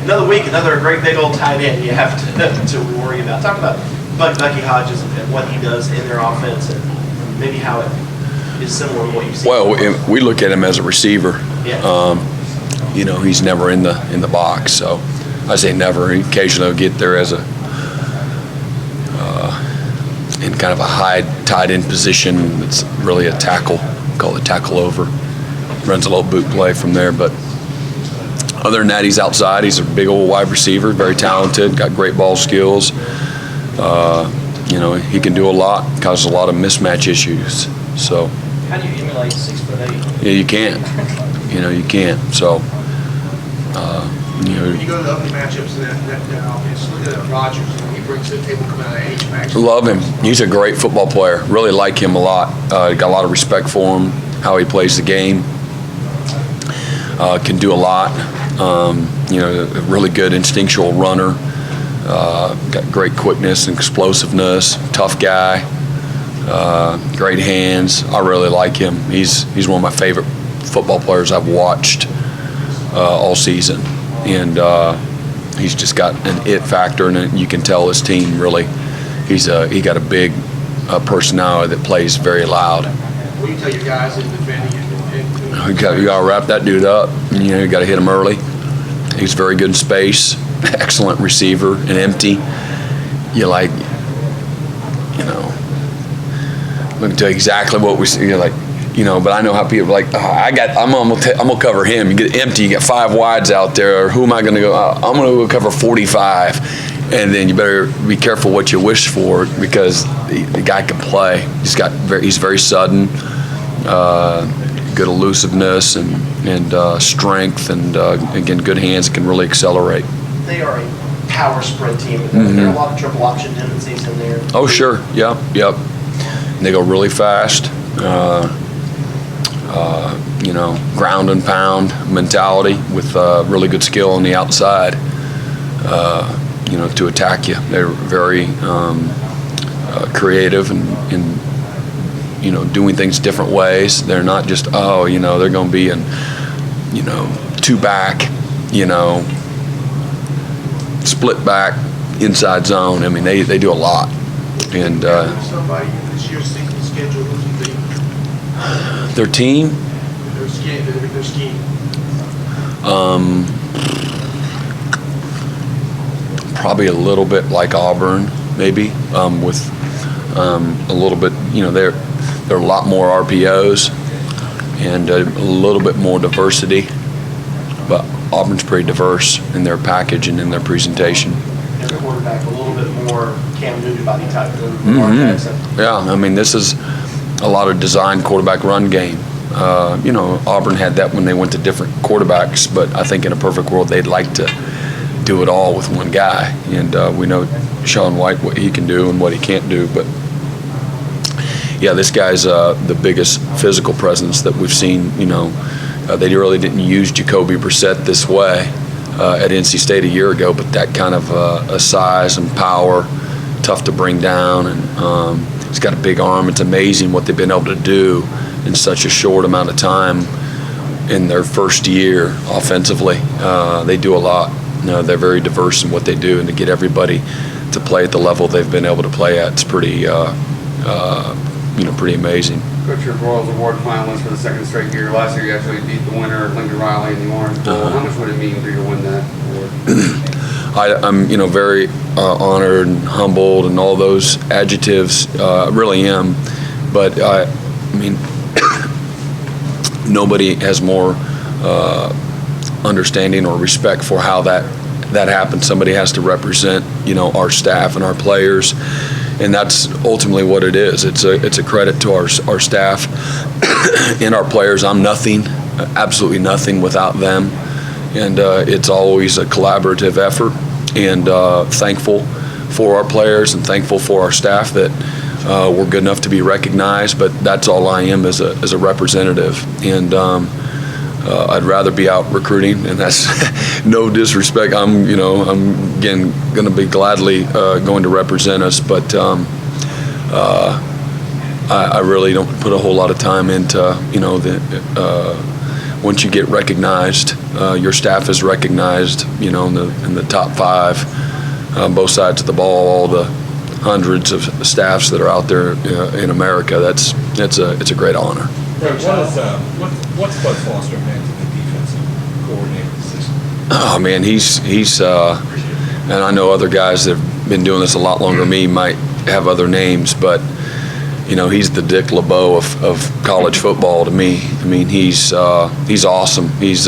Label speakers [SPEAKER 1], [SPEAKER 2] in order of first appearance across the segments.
[SPEAKER 1] Another week, another great big old tight end you have to worry about. Talk about Bucky Hodges and what he does in their offense and maybe how it is similar to what you've seen.
[SPEAKER 2] Well, we look at him as a receiver.
[SPEAKER 1] Yeah.
[SPEAKER 2] He's never in the box, so I say never. He occasionally will get there as a in kind of a high tight end position. It's really a tackle, call it tackle over. Runs a little boot play from there, but other than that, he's outside. He's a big old wide receiver, very talented, got great ball skills. He can do a lot, causes a lot of mismatch issues. So.
[SPEAKER 1] How do you emulate 6'8"?
[SPEAKER 2] Yeah, you can't. You can't. So.
[SPEAKER 3] When you go to the other matchups in that offense, look at Rodgers. He brings to the table coming out of H-Max.
[SPEAKER 2] Love him. He's a great football player. Really like him a lot. Got a lot of respect for him, how he plays the game. Can do a lot. A really good instinctual runner. Got great quickness and explosiveness. Tough guy. Great hands. I really like him. He's one of my favorite football players I've watched all season. And he's just got an it factor, and you can tell his team really. He got a big personality that plays very loud.
[SPEAKER 3] What do you tell your guys in defending it?
[SPEAKER 2] You got to wrap that dude up. You got to hit him early. He's very good in space, excellent receiver, and empty. Let me tell you exactly what we see. But I know how people I'm gonna cover him. You get empty. You got 5 wides out there. Who am I gonna go? I'm gonna go cover 45, and then you better be careful what you wish for because the guy can play. He's very sudden. Good elusiveness and strength, and again, good hands, can really accelerate.
[SPEAKER 1] They are a power spread team. There are a lot of triple option tendencies in there.
[SPEAKER 2] Oh, sure. Yep. And they go really fast. Ground and pound mentality with really good skill on the outside. To attack you. They're very creative and doing things different ways. They're not just, they're going to be in, 2-back, split back, inside zone. I mean, they do a lot. And
[SPEAKER 3] somebody this year's season schedule, what do you think?
[SPEAKER 2] Their team?
[SPEAKER 3] Their scheme.
[SPEAKER 2] Probably a little bit like Auburn, maybe, with a little bit, there are a lot more RPOs and a little bit more diversity, but Auburn's pretty diverse in their package and in their presentation.
[SPEAKER 1] Every quarterback a little bit more Cam Newton body type than
[SPEAKER 2] Yeah, I mean, this is a lot of designed quarterback run game. Auburn had that when they went to different quarterbacks, but I think in a perfect world they'd like to do it all with one guy. And we know Sean White, what he can do and what he can't do. But, yeah, this guy's the biggest physical presence that we've seen. They really didn't use Jacoby Brissett this way at NC State a year ago, but that kind of a size and power, tough to bring down, and he's got a big arm. It's amazing what they've been able to do in such a short amount of time in their first year offensively. They do a lot. They're very diverse in what they do, and to get everybody to play at the level they've been able to play at, it's pretty, pretty amazing.
[SPEAKER 4] Coach, your Royals Award finalist for the second straight year. Last year, you actually beat the winner, Lincoln Riley, in the Orange Bowl. How much would it mean for you to win that award?
[SPEAKER 2] I'm, very honored and humbled and all those adjectives. I really am. But nobody has more understanding or respect for how that happens. Somebody has to represent, our staff and our players, and that's ultimately what it is. It's a credit to our staff and our players. I'm nothing, absolutely nothing without them, and it's always a collaborative effort. And thankful for our players and thankful for our staff that we're good enough to be recognized. But that's all I am as a representative, and I'd rather be out recruiting, and that's no disrespect. I'm again going to be gladly going to represent us, but I really don't put a whole lot of time into once you get recognized, your staff is recognized, in the top 5, both sides of the ball, all the hundreds of staffs that are out there in America. It's a great honor.
[SPEAKER 5] Coach, what's Bud Foster meant to the defensive coordinator position?
[SPEAKER 2] Oh man, he's and I know other guys that have been doing this a lot longer than me might have other names, but he's the Dick LeBeau of college football to me. I mean, he's awesome. He's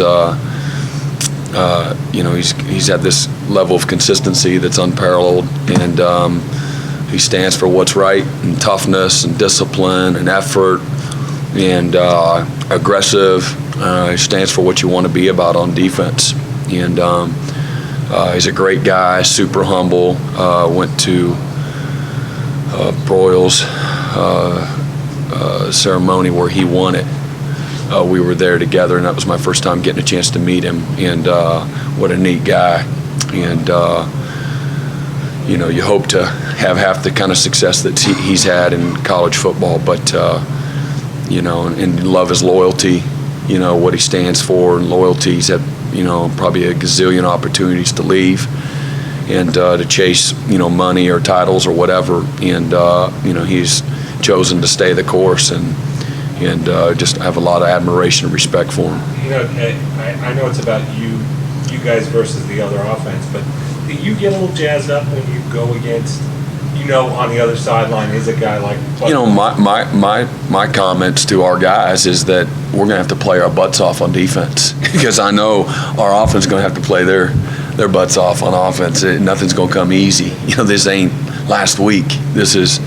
[SPEAKER 2] he's had this level of consistency that's unparalleled, and he stands for what's right, and toughness and discipline and effort and aggressive. He stands for what you want to be about on defense, and he's a great guy, super humble. Went to Broyles ceremony where he won it. We were there together, and that was my first time getting a chance to meet him. And what a neat guy. And you hope to have half the kind of success that he's had in college football, but and love his loyalty. What he stands for, and loyalty. He's had probably a gazillion opportunities to leave and to chase money or titles or whatever, and he's chosen to stay the course, and just have a lot of admiration and respect for him.
[SPEAKER 5] I know it's about you guys versus the other offense, but do you get a little jazzed up when you go against, on the other sideline is a guy like
[SPEAKER 2] my comments to our guys is that we're gonna have to play our butts off on defense because I know our offense is gonna have to play their butts off on offense. Nothing's gonna come easy. This ain't last week. This is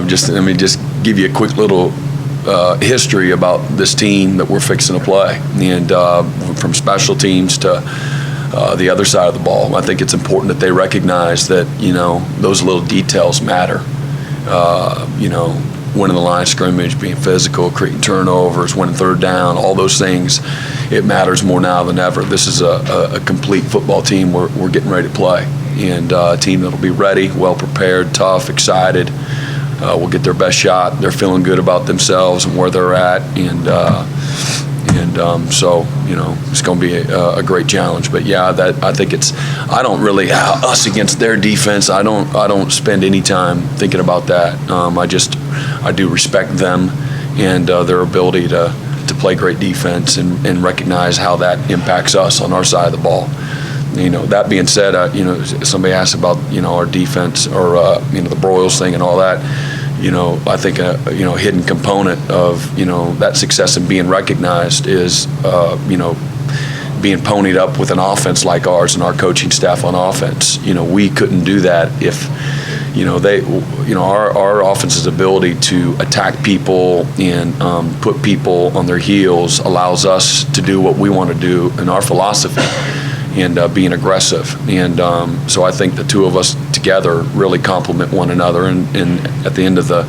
[SPEAKER 2] just give you a quick little history about this team that we're fixing to play, and from special teams to the other side of the ball. I think it's important that they recognize that those little details matter. Winning the line of scrimmage, being physical, creating turnovers, winning third down, all those things, it matters more now than ever. This is a complete football team we're getting ready to play, and a team that'll be ready, well prepared, tough, excited. Will get their best shot. They're feeling good about themselves and where they're at, and so it's going to be a great challenge. But yeah, I think I don't really us against their defense. I don't spend any time thinking about that. I do respect them and their ability to play great defense and recognize how that impacts us on our side of the ball. That being said, somebody asked about our defense or the Broyles thing and all that. I think a hidden component of that success and being recognized is being ponied up with an offense like ours and our coaching staff on offense. We couldn't do that if our offense's ability to attack people and put people on their heels allows us to do what we want to do in our philosophy. And being aggressive, and so I think the two of us together really complement one another. And at the end of the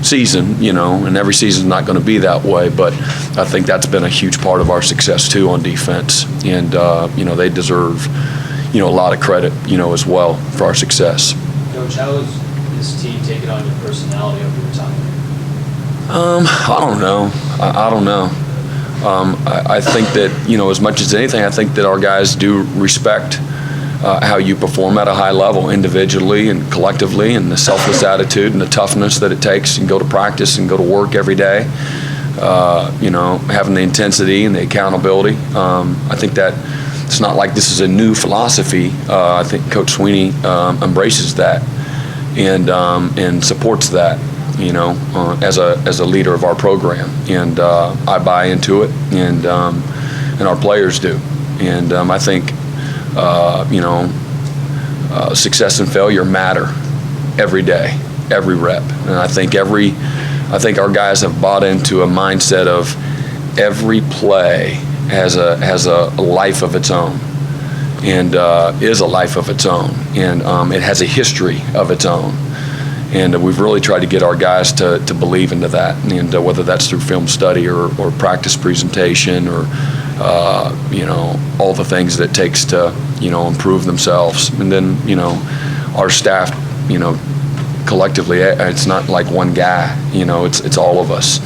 [SPEAKER 2] season, and every season's not going to be that way, but I think that's been a huge part of our success too on defense. And they deserve a lot of credit as well for our success.
[SPEAKER 6] Coach, how is this team taking on your personality over your time?
[SPEAKER 2] I don't know. I don't know. I think that, as much as anything, I think that our guys do respect how you perform at a high level individually and collectively, and the selfless attitude and the toughness that it takes, and go to practice and go to work every day, having the intensity and the accountability. I think that it's not like this is a new philosophy. I think Coach Sweeney embraces that and supports that. As a leader of our program, and I buy into it, and our players do, and I think success and failure matter every day, every rep, and I think our guys have bought into a mindset of every play has a life of its own, and is a life of its own, and it has a history of its own. And we've really tried to get our guys to believe into that, and whether that's through film study or practice presentation or all the things that it takes to improve themselves. And then our staff collectively, it's not like one guy, it's all of us.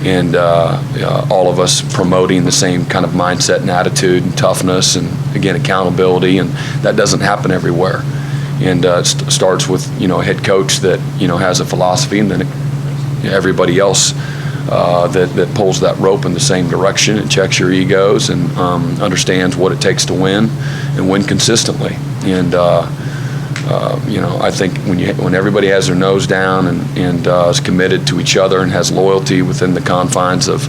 [SPEAKER 2] and all of us promoting the same kind of mindset and attitude and toughness and, again, accountability, and that doesn't happen everywhere. And it starts with, a head coach that, has a philosophy, and then everybody else that pulls that rope in the same direction and checks your egos and understands what it takes to win and win consistently. And I think when everybody has their nose down and is committed to each other and has loyalty within the confines of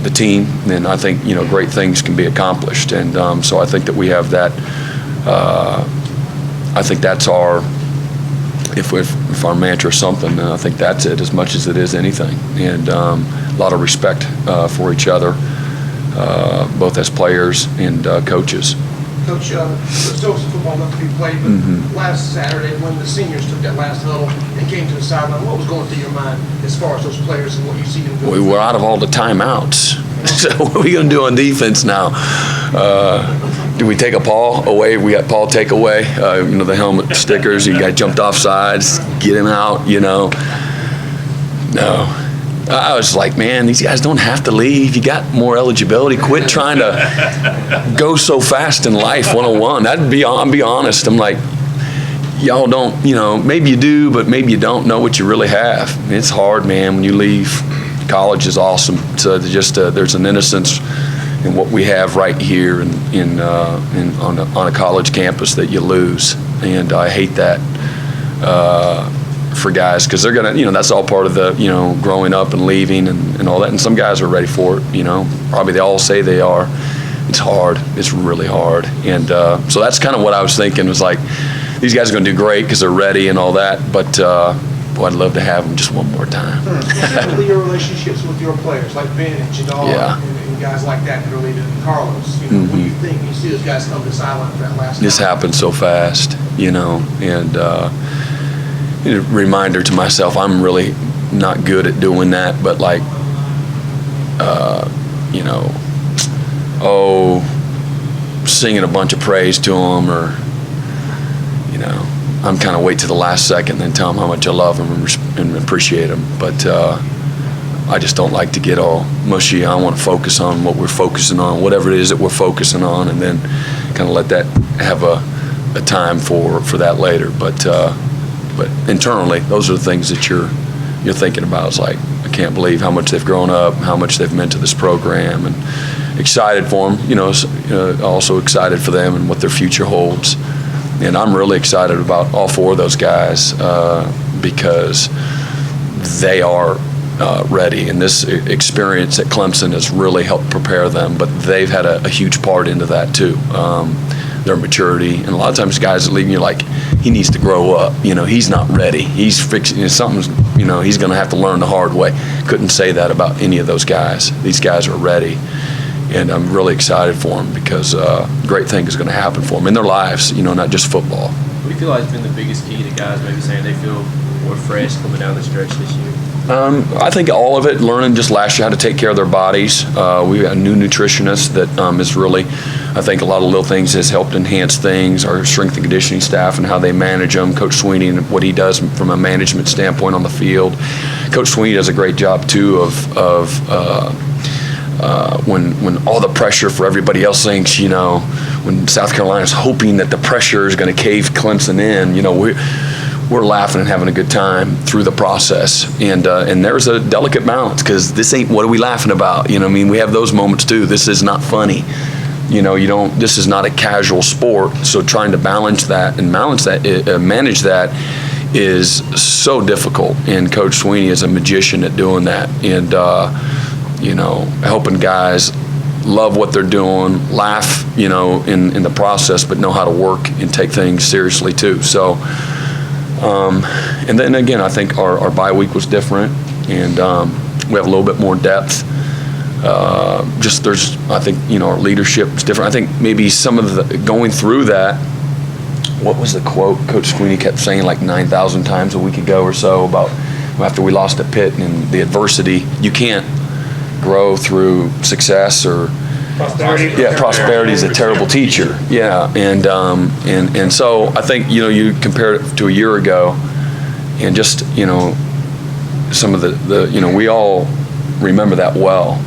[SPEAKER 2] the team, then I think great things can be accomplished. And so I think that we have that. I think that's our. If our mantra is something, I think that's it as much as it is anything. And a lot of respect for each other, both as players and coaches.
[SPEAKER 3] Coach, there's still some football left to be played, but last Saturday when the seniors took that last huddle and came to the sideline, what was going through your mind as far as those players and what you see them go
[SPEAKER 2] We were out of all the timeouts. So what are we going to do on defense now? Do we take a Paul away? We got Paul take away. The helmet stickers. You got jumped off sides. Get him out. No. I was like, man, these guys don't have to leave. You got more eligibility. Quit trying to go so fast in life 101. I'll be honest. I'm like, y'all don't, maybe you do, but maybe you don't know what you really have. It's hard, man, when you leave. College is awesome. So there's an innocence in what we have right here on a college campus that you lose. And I hate that. For guys, because they're gonna, that's all part of the, growing up and leaving and all that. And some guys are ready for it, Probably they all say they are. It's hard. It's really hard. And so that's kind of what I was thinking. Was like, these guys are gonna do great because they're ready and all that. But boy, I'd love to have them just one more time.
[SPEAKER 3] Specifically your relationships with your players, like Ben and Jadal and guys like that are leaving, Carlos. What do you think? You see those guys come to the sideline for that last.
[SPEAKER 2] This happened so fast, and. A reminder to myself, I'm really not good at doing that, but singing a bunch of praise to them, or, I'm kind of wait to the last second and then tell them how much I love them and appreciate them. But I just don't like to get all mushy. I want to focus on what we're focusing on, whatever it is that we're focusing on, and then kind of let that have a time for that later. But internally, those are the things that you're thinking about. It's like, I can't believe how much they've grown up, how much they've meant to this program, and excited for them. Also excited for them and what their future holds. And I'm really excited about all four of those guys because they are ready. And this experience at Clemson has really helped prepare them. But they've had a huge part into that too. Their maturity, and a lot of times guys that leave, you're like, he needs to grow up. He's not ready. He's fixing something's. He's going to have to learn the hard way. Couldn't say that about any of those guys. These guys are ready, and I'm really excited for them because great thing is going to happen for them in their lives. Not just football.
[SPEAKER 6] What do you feel like has been the biggest key to guys maybe saying they feel more fresh coming down the stretch this year?
[SPEAKER 2] I think all of it, learning just last year how to take care of their bodies. We got a new nutritionist that is really, I think a lot of little things has helped enhance things, our strength and conditioning staff and how they manage them. Coach Sweeney and what he does from a management standpoint on the field. Coach Sweeney does a great job too of when all the pressure for everybody else thinks, when South Carolina's hoping that the pressure is going to cave Clemson in, we're laughing and having a good time through the process. And there's a delicate balance because this ain't, what are we laughing about? We have those moments too. This is not funny. This is not a casual sport. So trying to manage that is so difficult. And Coach Sweeney is a magician at doing that. And, helping guys love what they're doing, laugh, in the process, but know how to work and take things seriously too. So, and then again, I think our bye week was different, and we have a little bit more depth. I think, our leadership is different. I think maybe some of the going through that. What was the quote Coach Sweeney kept saying like 9,000 times a week ago or so about after we lost at Pitt and the adversity? You can't grow through success or.
[SPEAKER 5] Prosperity.
[SPEAKER 2] Yeah, prosperity is a terrible teacher. Yeah, and so I think you compare it to a year ago, and just some of the we all remember that well.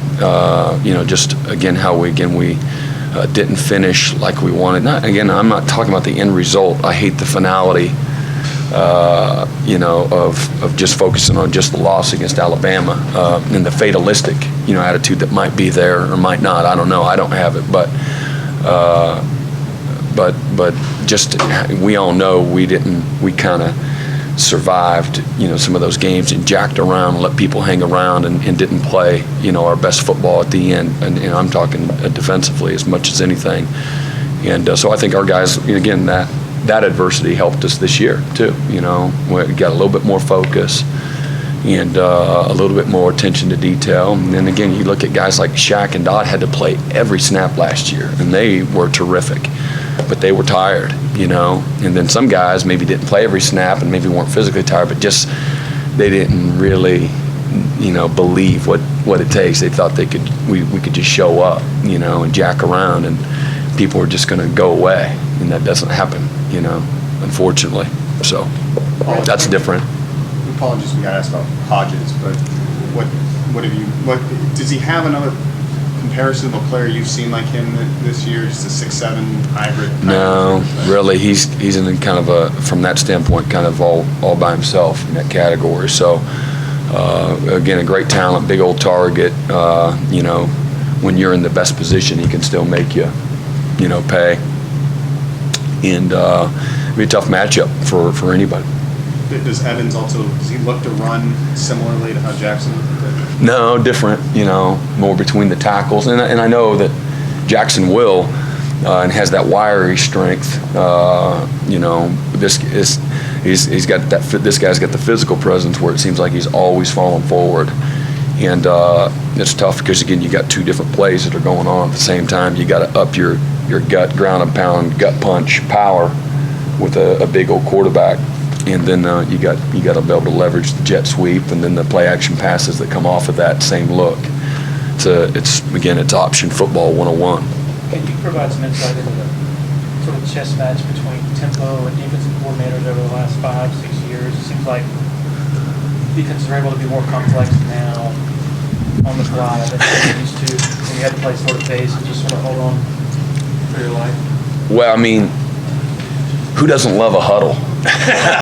[SPEAKER 2] Just again how we didn't finish like we wanted. I'm not talking about the end result. I hate the finality, of just focusing on just the loss against Alabama and the fatalistic, attitude that might be there or might not. I don't know. I don't have it, but just we all know we kind of survived, some of those games and jacked around, let people hang around and didn't play, our best football at the end. And I'm talking defensively as much as anything. And so I think our guys, again, that adversity helped us this year too. We got a little bit more focus and a little bit more attention to detail. And then again, you look at guys like Shaq and Dodd had to play every snap last year, and they were terrific, but they were tired, And then some guys maybe didn't play every snap and maybe weren't physically tired, but just they didn't really, believe what it takes. They thought we could just show up, and jack around, and people were just going to go away, and that doesn't happen, unfortunately. So that's different.
[SPEAKER 7] Apologies, we got to ask about Hodges, but what does he have another comparison of a player you've seen like him this year, just a 6'7" hybrid?
[SPEAKER 2] No, really, he's in kind of from that standpoint, kind of all by himself in that category. So again, a great talent, big old target. When you're in the best position, he can still make you, pay. And it'd be a tough matchup for anybody.
[SPEAKER 7] Does Evans does he look to run similarly to how Jackson did?
[SPEAKER 2] No, different, more between the tackles. And I know that Jackson will and has that wiry strength. This guy's got the physical presence where it seems like he's always falling forward. And it's tough because, again, you got two different plays that are going on at the same time. You got to up your gut, ground and pound, gut punch power with a big old quarterback. And then you got to be able to leverage the jet sweep and then the play action passes that come off of that same look. It's option football 101.
[SPEAKER 8] Can you provide some insight into the sort of chess match between tempo and defensive coordinators over the last 5-6 years? It seems like defenses are able to be more complex now on the fly than they used to. And you had to play sort of pace and just sort of hold on for your life.
[SPEAKER 2] Well, who doesn't love a huddle?